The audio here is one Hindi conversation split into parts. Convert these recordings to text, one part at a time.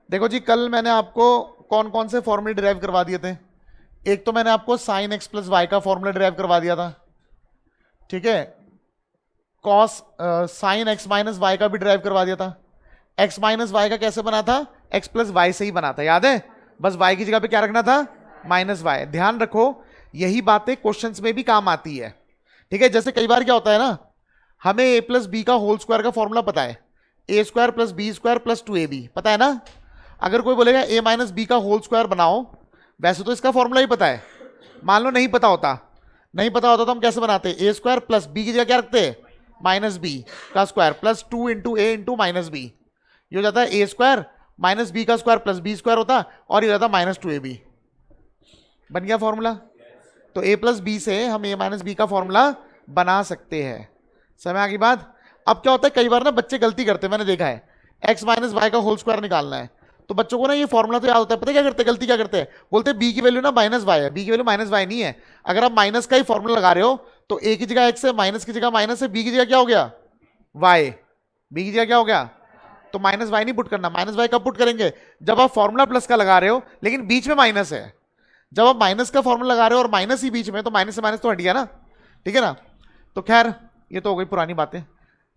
देखो जी, कल मैंने आपको कौन कौन से फॉर्मूले डिराइव करवा दिए थे। एक तो मैंने आपको साइन एक्स प्लस वाई का फॉर्मूला डिराइव करवा दिया था, ठीक है। Cos sine x minus y का भी डिराइव करवा दिया था। एक्स माइनस वाई का कैसे बना था? एक्स प्लस वाई से ही बना था, याद है? बस वाई की जगह पे क्या रखना था? Minus y. ध्यान रखो, यही बातें क्वेश्चंस में भी काम आती है, ठीक है। जैसे कई बार क्या होता है ना, हमें ए प्लस बी का होल स्क्वायर का फॉर्मूला पता है, A square plus B square plus 2ab पता है ना। अगर कोई बोलेगा ए माइनस बी का होल स्क्वायर बनाओ, वैसे तो इसका फॉर्मूला ही पता है। मान लो नहीं पता होता, तो हम कैसे बनाते? ए स्क्वायर प्लस बी की जगह क्या रखते? माइनस बी का स्क्वायर प्लस 2 इंटू ए इंटू माइनस बी। ये हो जाता है ए स्क्वायर माइनस बी का स्क्वायर प्लस बी स्क्वायर होता, और ये जाता माइनस 2ab। बन गया फॉर्मूला। तो ए प्लस बी से हम ए माइनस बी का फॉर्मूला बना सकते हैं। समझ आ गई बात? अब क्या होता है, कई बार ना बच्चे गलती करते हैं, मैंने देखा है। एक्स माइनस वाई का होल स्क्वायर निकालना है, तो बच्चों को ना ये फॉर्मूला तो याद होता है, पता है क्या करते हैं? गलती क्या करते हैं, बोलते हैं बी की वैल्यू ना माइनस वाई है। बी की वैल्यू माइनस वाई नहीं है। अगर आप माइनस का ही फॉर्मूला लगा रहे हो तो ए की जगह एक्स है, माइनस की जगह माइनस है, बी की जगह क्या हो गया? वाई। बी की जगह क्या हो गया? तो माइनस वाई नहीं पुट करना। माइनस वाई कब पुट करेंगे? जब आप फॉर्मूला प्लस का लगा रहे हो लेकिन बीच में माइनस है। जब आप माइनस का फॉर्मूला लगा रहे हो और माइनस ही बीच में, तो माइनस से माइनस तो हट गया ना, ठीक है ना। तो खैर ये तो हो गई पुरानी बातें।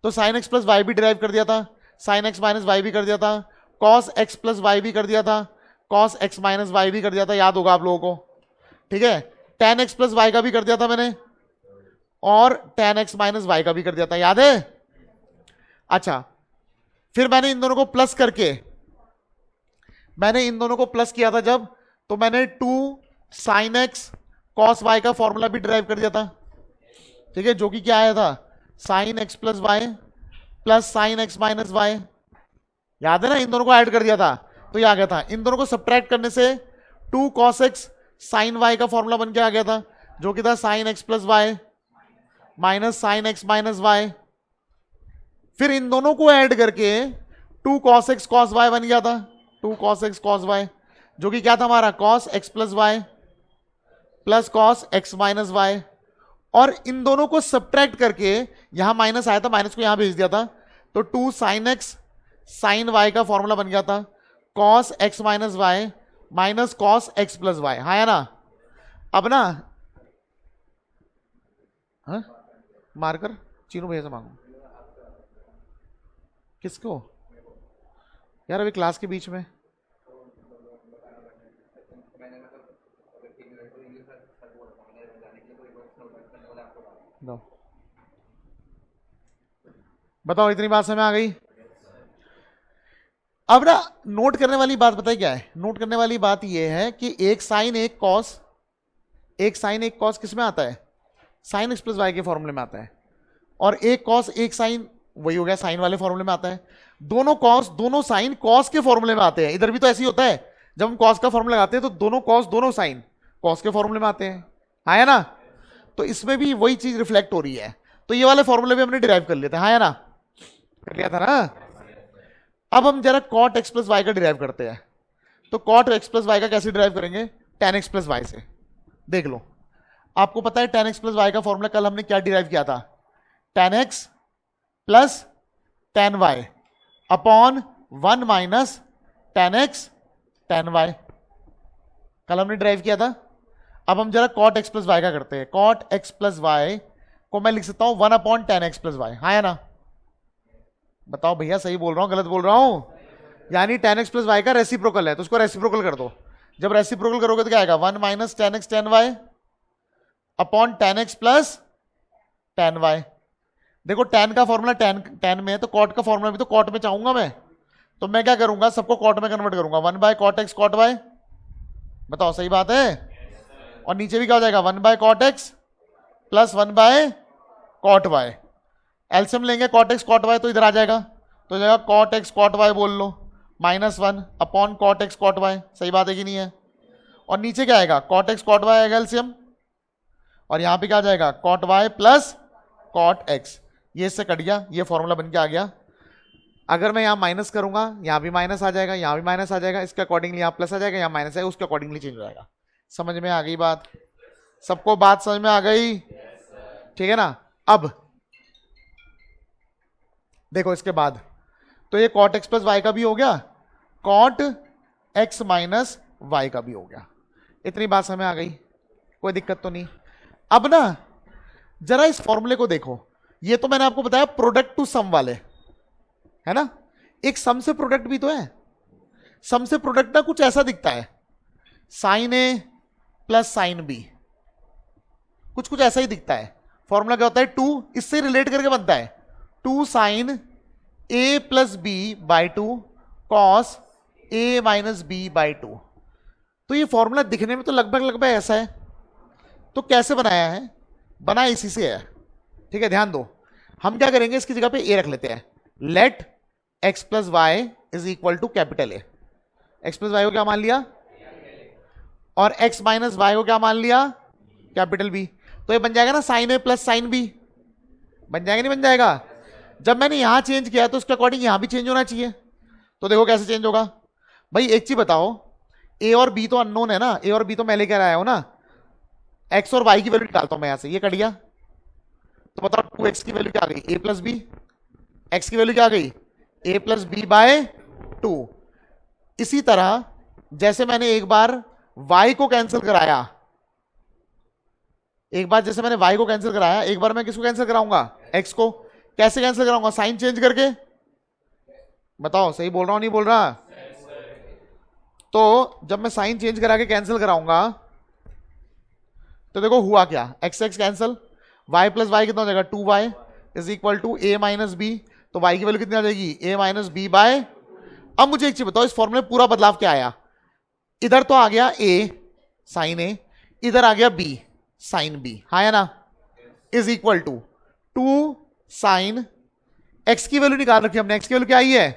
तो साइन एक्स प्लस वाई भी डिराइव कर दिया था, साइन एक्स माइनस वाई भी कर दिया था, कॉस एक्स प्लस वाई भी कर दिया था, कॉस एक्स माइनस वाई भी कर दिया था, याद होगा आप लोगों को, ठीक है। टेन एक्स प्लस वाई का भी कर दिया था मैंने, और टेन एक्स माइनस वाई का भी कर दिया था, याद है? अच्छा, फिर मैंने इन दोनों को प्लस करके, किया था जब, तो मैंने 2 साइन एक्स कॉस वाई का फॉर्मूला भी डिराइव कर दिया था, ठीक है, जो कि क्या आया था? Sine x plus y plus sine x minus y. याद है ना? इन दोनों को ऐड कर दिया था तो ये आ गया था। इन दोनों को सब्ट्रैक्ट करने से 2 cos x साइन वाई का फॉर्मूला बन के आ गया था, जो कि था sine x plus y minus sine x minus y. फिर इन दोनों को ऐड करके 2 cos x cos y बन गया था, 2 cos x cos y, जो कि क्या था हमारा? cos x plus y plus cos x minus y. और इन दोनों को सब्ट्रैक्ट करके, यहां माइनस आया था, माइनस को यहां भेज दिया था, तो 2 साइन एक्स साइन वाई का फॉर्मूला बन गया था cos x minus y minus cos x plus y. हाँ है ना? अब ना, हाँ मारकर चीनू भैया से मांगो। किसको यार? अभी क्लास के बीच में। बताओ, इतनी बात समझ आ गई? अब ना नोट करने वाली बात पता है क्या है? नोट करने वाली बात यह है कि एक साइन एक कॉस, किस में आता है? साइन एक्स प्लस वाई के फॉर्मूले में आता है। और एक कॉस एक साइन, वही हो गया, साइन वाले फॉर्मूले में आता है। दोनों कॉस दोनों साइन कॉस के फॉर्मूले में आते हैं। इधर भी तो ऐसे ही होता है, जब हम कॉस का फॉर्मूला लगाते हैं तो दोनों कॉस दोनों साइन कॉस के फॉर्मूले में आते हैं, हाँ है ना? तो इसमें भी वही चीज रिफ्लेक्ट हो रही है। तो ये वाले फॉर्मूले भी हमने डिराइव कर लिए थे, हाँ है ना? कर लिया था ना। अब हम जरा कॉट एक्स प्लस वाई का डिराइव करते हैं। तो कॉट एक्स प्लस वाई का कैसे डिराइव करेंगे? टेन एक्स प्लस वाई से। देख लो, आपको पता है टेन एक्स प्लस वाई का फॉर्मूला कल हमने क्या डिराइव किया था? Tan x plus tan y upon 1 minus tan x tan y, कल हमने डिराइव किया था। अब हम जरा कॉट एक्स प्लस वाई का करते हैं। कॉट एक्स प्लस वाई को मैं लिख सकता हूं 1 upon tan x plus y, हाँ है ना? बताओ भैया, सही बोल रहा हूं गलत बोल रहा हूं? यानी टेन एक्स प्लस वाई का रेसिप्रोकल है, तो उसको रेसिप्रोकल कर दो। जब रेसिप्रोकल करोगे तो क्या आएगा? 1 minus tan x tan y upon tan x plus tan y. देखो टेन का फॉर्मूला टेन में है, तो कॉट का फॉर्मूला भी तो कॉट में चाहूंगा मैं, तो मैं क्या करूंगा? सबको कॉट में कन्वर्ट करूंगा। 1 by cot x cot y. बताओ सही बात है? और नीचे भी क्या हो जाएगा? 1 by cot X plus 1 by cot Y. LCM लेंगे कॉट एक्स कॉट वाई तो इधर आ जाएगा, तो जाएगा कॉट एक्स कॉट वाई बोल लो minus 1 upon cot x cot Y. सही बात है कि नहीं है? और नीचे क्या आएगा? कॉट एक्स कॉट वाई आएगा एल्सियम, और यहां पे क्या आ जाएगा? Cot y plus cot x. ये इससे कट गया, ये फॉर्मूला बन के आ गया। अगर मैं यहां माइनस करूंगा, यहां भी माइनस आ जाएगा, यहां भी माइनस आ जाएगा, इसके अकॉर्डिंगली यहां प्लस आ जाएगा, यहां माइनस आएगा, उसके अकॉर्डिंगली चेंज हो जाएगा। समझ में आ गई बात? सबको बात समझ में आ गई? ठीक है ना? अब देखो इसके बाद, तो ये कॉट एक्स प्लस वाई का भी हो गया, कॉट एक्स माइनस वाई का भी हो गया। इतनी बात समझ में आ गई, कोई दिक्कत तो नहीं। अब ना जरा इस फॉर्मूले को देखो, ये तो मैंने आपको बताया प्रोडक्ट टू सम वाले, है ना। एक सम से प्रोडक्ट भी तो है। सम से प्रोडक्ट ना कुछ ऐसा दिखता है, sign A plus sine B, कुछ कुछ ऐसा ही दिखता है। फॉर्मूला क्या होता है, टू, इससे रिलेट करके बनता है, two sine A plus B by two cos A minus B by two. तो ये फॉर्मूला दिखने में तो लगभग लगभग ऐसा है। तो कैसे बनाया है, बना इसी से है, ठीक है। ध्यान दो, हम क्या करेंगे, इसकी जगह पे ए रख लेते हैं। Let x plus y is equal to capital A. X plus y को क्या मान लिया, और एक्स माइनस वाई को क्या मान लिया, कैपिटल बी। तो ये बन जाएगा ना sign A plus sine B, बन जाएगा नहीं बन जाएगा। जब मैंने यहां चेंज किया तो उसके अकॉर्डिंग यहां भी चेंज होना चाहिए। तो देखो कैसे चेंज होगा भाई। एक चीज बताओ, ए और बी तो अननोन है ना, ए और बी तो मैं लेकर आया हूं ना। एक्स और वाई की वैल्यू निकालता हूं मैं यहां से, ये कट गया। तो बताओ 2x की वैल्यू क्या आ गई, ए प्लस बी। एक्स की वैल्यू क्या आ गई, ए प्लस बी बाय 2। इसी तरह जैसे मैंने एक बार y को कैंसिल कराया, एक बार जैसे मैंने y को कैंसिल कराया, एक बार मैं किसको कैंसिल कराऊंगा, x को। कैसे कैंसिल कराऊंगा, साइन चेंज करके। बताओ सही बोल रहा हूं नहीं बोल रहा। तो जब मैं साइन चेंज करा के कैंसिल कराऊंगा तो देखो हुआ क्या, x x cancel, y plus y कितना हो जाएगा, 2y is equal to A minus B. तो y की वैल्यू कितनी आ जाएगी, ए माइनस बी बाय। अब मुझे एक चीज बताओ, इस फॉर्मूले में पूरा बदलाव क्या आया। इधर तो आ गया a साइन ए, इधर आ गया b साइन b, हाँ या ना, is equal to 2 sine, x की वैल्यू निकाल रखी हमने, x की वैल्यू क्या आई है,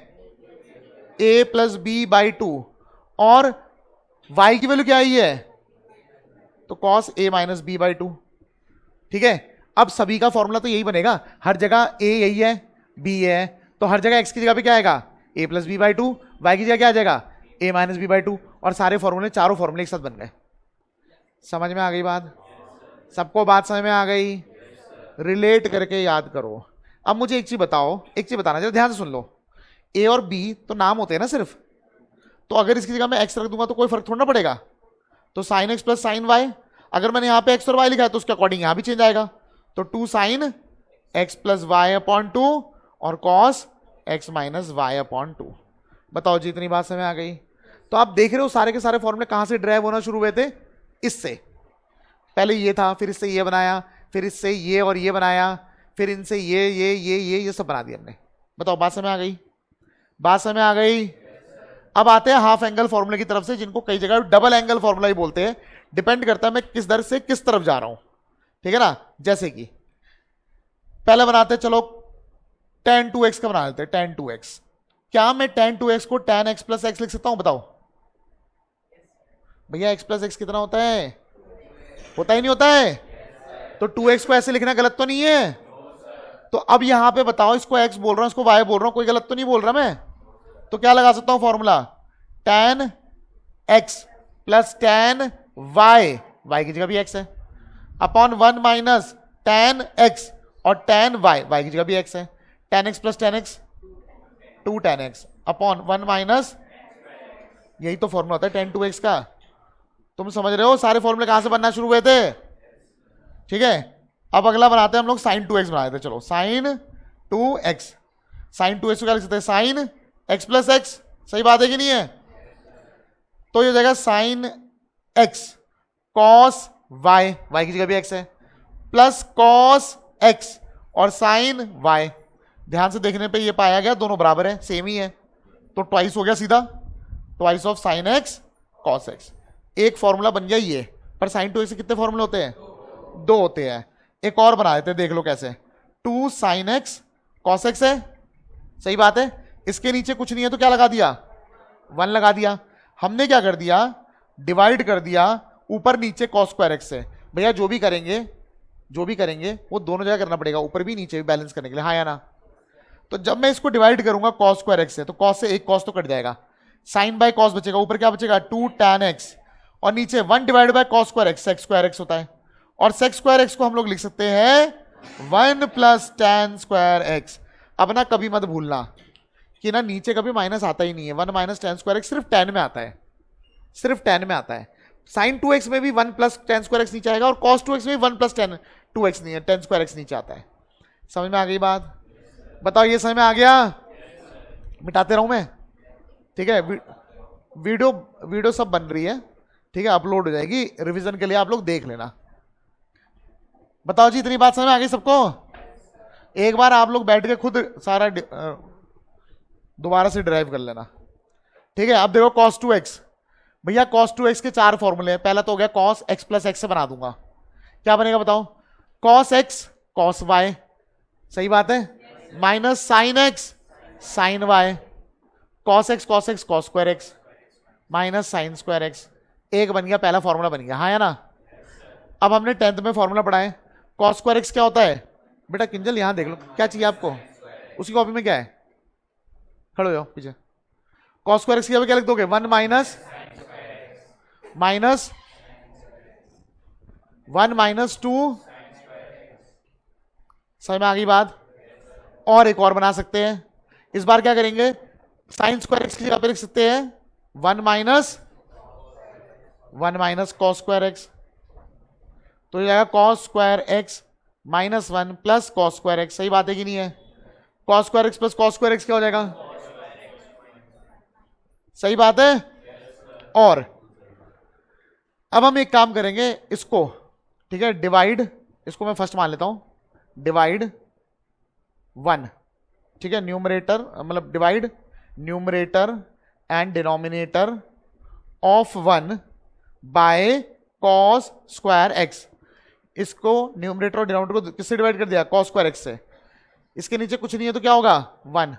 a प्लस बी बाई 2, और y की वैल्यू क्या आई है, तो cos a minus B by 2। ठीक है, अब सभी का फॉर्मूला तो यही बनेगा, हर जगह a यही है, b है, तो हर जगह x की जगह पे क्या आएगा, a plus B by 2, y की जगह क्या आ जाएगा, a माइनस बी बाई 2, और सारे फॉर्मूले, चारों फॉर्मूले एक साथ बन गए। समझ में आ गई बात, सबको बात समझ में आ गई। रिलेट करके याद करो। अब मुझे एक चीज बताओ, एक चीज बताना जरा ध्यान से सुन लो। a और b तो नाम होते हैं ना सिर्फ, तो अगर इसकी जगह मैं x रख दूंगा तो कोई फर्क थोड़ा ना पड़ेगा। तो sine x plus sine y, अगर मैंने यहां पे x और y लिखा है तो उसके अकॉर्डिंग यहां भी चेंज आएगा। तो 2 sine x plus y upon 2 और cos x minus y upon 2। बताओ जी, इतनी बात समझ में आ गई। तो आप देख रहे हो सारे के सारे फॉर्मूले कहां से ड्राइव होना शुरू हुए थे, इससे। पहले ये था, फिर इससे ये बनाया, फिर इससे ये और ये बनाया, फिर इनसे ये सब बना दिया हमने। बताओ बात समझ में आ गई, बात समझ में आ गई। अब आते हैं हाफ एंगल फॉर्मूले की तरफ से, जिनको कई जगह डबल एंगल फॉर्मूला ही बोलते हैं। डिपेंड करता है मैं किस दर से किस तरफ जा रहा हूं, ठीक है ना। जैसे कि पहले बनाते हैं, चलो tan 2x का बना लेते हैं, tan 2x। क्या मैं tan 2x को tan x प्लस x लिख सकता हूं, बताओ भैया। x प्लस x कितना होता है, होता ही नहीं होता है। तो 2x को ऐसे लिखना गलत तो नहीं है। तो अब यहां पे बताओ, इसको x बोल रहा हूं, इसको y बोल रहा हूं, कोई गलत तो नहीं बोल रहा मैं। तो क्या लगा सकता हूं formula, tan x plus tan y, y की जगह भी x है, अपॉन 1 माइनस tan x और tan y, y की जगह भी x है। tan x plus tan x 2 tan x upon 1 minus, यही तो फॉर्मूला होता है tan 2x का। तुम समझ रहे हो सारे फॉर्मूले कहां से बनना शुरू हुए थे, ठीक है। अब अगला बनाते हैं हम लोग, sin 2x बना देते हैं। चलो sin 2x, sin 2x को क्या लिख सकते हैं, sin x प्लस x। सही बात है कि नहीं है। तो ये हो जाएगा sin x cos y, y की जगह भी x है, प्लस cos x और sin y। ध्यान से देखने पे ये पाया गया दोनों बराबर है, सेम ही है, तो ट्वाइस हो गया सीधा, twice of sin x cos x। एक फॉर्मूला बन गया ये। पर sin 2x से कितने फॉर्मूले होते हैं, 2 होते हैं। एक और बना देते हैं, देख लो कैसे। 2 sin x cos x है, सही बात है। इसके नीचे कुछ नहीं है तो क्या लगा दिया, 1 लगा दिया। हमने क्या कर दिया, डिवाइड कर दिया ऊपर नीचे cos स्क्वायर x से। भैया जो भी करेंगे वो दोनों जगह करना पड़ेगा, ऊपर भी नीचे भी बैलेंस करने के लिए, हाँ या ना। तो जब मैं इसको डिवाइड करूंगा cos स्क्वायर x से, तो cos से एक cos तो कट जाएगा, साइन बाय cos बचेगा, ऊपर क्या बचेगा 2 tan x, और नीचे 1 divide by cos square x, sec square x होता है। और sec स्क्वायर x को हम लोग लिख सकते हैं 1 प्लस tan स्क्वायर x। अब ना कभी मत भूलना, कि ना नीचे कभी माइनस आता ही नहीं है। 1 माइनस टेन स्क्वायर एक्स सिर्फ 10 में आता है, सिर्फ 10 में आता है। साइन 2x में भी 1 प्लस टेन स्क्वायर एक्स नीचे आएगा और कॉस 2x में भी 1 प्लस 2x नहीं है, टेन स्क्वायर एक्स नीचे आता है। समझ में आ गई बात? बताओ ये समझ में आ गया? मिटाते रहूं मैं? ठीक है, वीडियो सब बन रही है, ठीक है, अपलोड हो जाएगी, रिवीजन के लिए आप लोग देख लेना। बताओ जी, इतनी बात समझ में आ गई सबको? एक बार आप लोग बैठ के खुद सारा दोबारा से डिराइव कर लेना, ठीक है। अब देखो cos 2x, भैया cos 2x के 4 फॉर्मूले हैं। पहला तो हो गया cos x प्लस x से बना दूंगा, क्या बनेगा बताओ? cos x cos y, सही बात है, minus sine x sine y, cos x cos square x minus sine square x। एक बन गया, पहला फॉर्मूला बन गया, हाँ या ना? अब हमने 10th में फॉर्मूला पढ़ा है, cos स्क्वायर x क्या होता है बेटा? किंजल यहां देख लो, क्या चाहिए आपको? उसकी कॉपी में क्या है? खड़े हो जाओ पीछे। cos स्क्वायर x की क्या लिख दोगे? 1 माइनस 1 माइनस 2, समझ में आ गई बात? और एक और बना सकते हैं, इस बार क्या करेंगे? साइन स्क्वायर एक्स की जगह पे लिख सकते हैं 1 माइनस कॉस स्क्वायर एक्स, तो ये जाएगा cos square x minus 1 plus cos square x. सही बात है कि नहीं है? Cos square x plus cos square x क्या हो जाएगा? सही बात है। और अब हम एक काम करेंगे, इसको, ठीक है, डिवाइड, इसको मैं फर्स्ट मान लेता हूं, डिवाइड 1, ठीक है, न्यूमरेटर मतलब divide numerator and denominator of 1 bye cos square x. इसको न्यूमरेटर और डिनोमिनेटर को किससे डिवाइड कर दिया? कॉस स्क्वायर एक्स से। इसके नीचे कुछ नहीं है तो क्या होगा? 1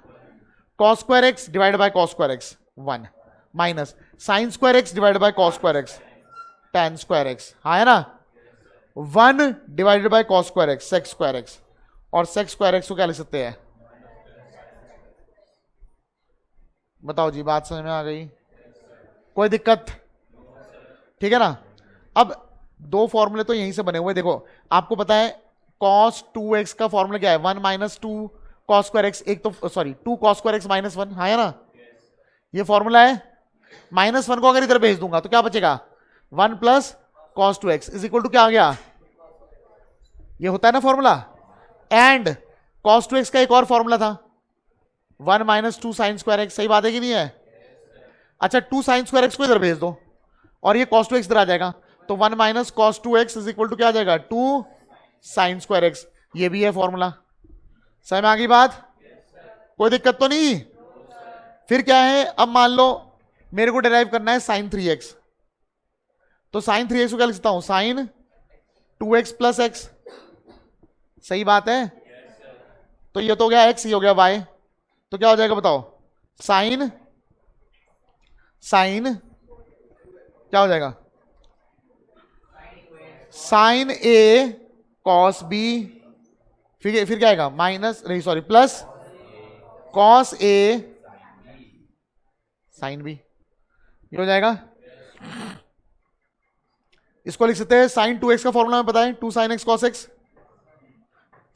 cos square x divide by cos square x 1 minus sine square x divide by cos square x tan square x, हाँ है ना? 1 divided by cos square x sec square x, और सेक स्क्वायर एक्स को क्या लिख सकते हैं? बताओ जी, बात समझ में आ गई? कोई दिक्कत? ठीक है ना? अब दो फॉर्मूले तो यहीं से बने हुए, देखो आपको पता है cos 2x का फॉर्मूला क्या है? 1 माइनस 2 कॉस स्क्वायर एक्स, एक तो sorry 2 cos square x minus 1, हाँ है ना? ये फॉर्मूला है। -1 को अगर इधर भेज दूंगा तो क्या बचेगा? 1 plus cos 2x is equal to क्या आ गया? ये होता है ना फॉर्मूला। एंड cos 2x का एक और फॉर्मूला था 1 माइनस 2 साइन स्क्वायर एक्स, सही बात है कि नहीं है? अच्छा 2 साइन स्क्वायर एक्स को इधर भेज दो और ये cos 2x इधर आ जाएगा, तो 1 minus cos 2x is equal to क्या आ जाएगा? 2 साइन स्क्वायर एक्स। ये भी है फॉर्मूला। समझ में आ गई बात? कोई दिक्कत तो नहीं? फिर क्या है, अब मान लो मेरे को डिराइव करना है साइन 3x, तो साइन 3x को क्या लिख सकता हूं? साइन 2x प्लस एक्स, सही बात है? तो ये तो हो गया x, ये हो गया y, तो क्या हो जाएगा बताओ? साइन क्या हो जाएगा? साइन a कॉस b, फिर क्या आएगा? माइनस नहीं sorry plus cos a sine b, ये हो जाएगा। इसको लिख सकते हैं साइन 2x का फॉर्मूला में पता है 2 साइन x कॉस x,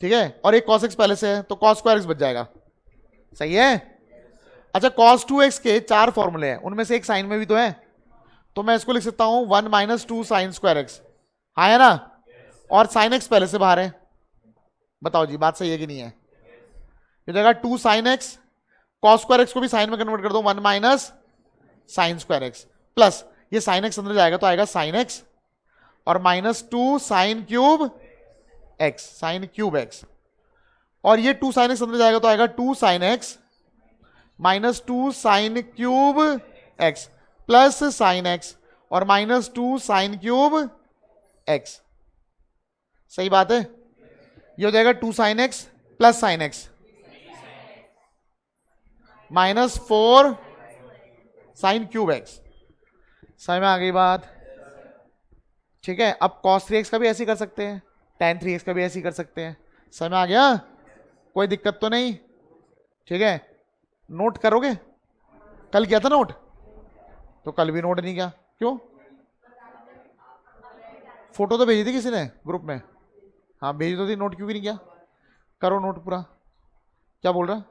ठीक है, और एक cos x पहले से है तो cos स्क्वायर x बच जाएगा, सही है? अच्छा cos 2x के 4 फॉर्मूले हैं, उनमें से एक साइन में भी तो है, तो मैं इसको लिख सकता हूं 1 माइनस 2 साइन स्क्वायर एक्स, हाँ है ना? और साइन x पहले से बाहर है। बताओ जी, बात सही है कि नहीं है? ये जाएगा 2 sine x, cos square x को भी साइन में कन्वर्ट कर दो 1 minus sine square x, plus ये साइन x अंदर जाएगा तो आएगा साइन x, और minus 2 sine cube x, sign cube x, और ये 2 साइन x अंदर जाएगा तो आएगा 2 sine x minus 2 sine cube x plus sine x, और माइनस 2 साइन क्यूब x, सही बात है? ये हो जाएगा 2 sine x plus sine x minus 4 sine cube x। समझ में आ गई बात? ठीक है। अब cos 3x का भी ऐसे कर सकते हैं, tan 3x का भी ऐसे कर सकते हैं। समझ में आ गया? कोई दिक्कत तो नहीं? ठीक है। नोट करोगे? कल किया था नोट, तो कल भी नोट नहीं किया, क्यों? फोटो तो भेजी थी किसी ने ग्रुप में, हाँ भेजी तो थी, नोट क्यों भी नहीं किया? करो नोट पूरा। क्या बोल रहा?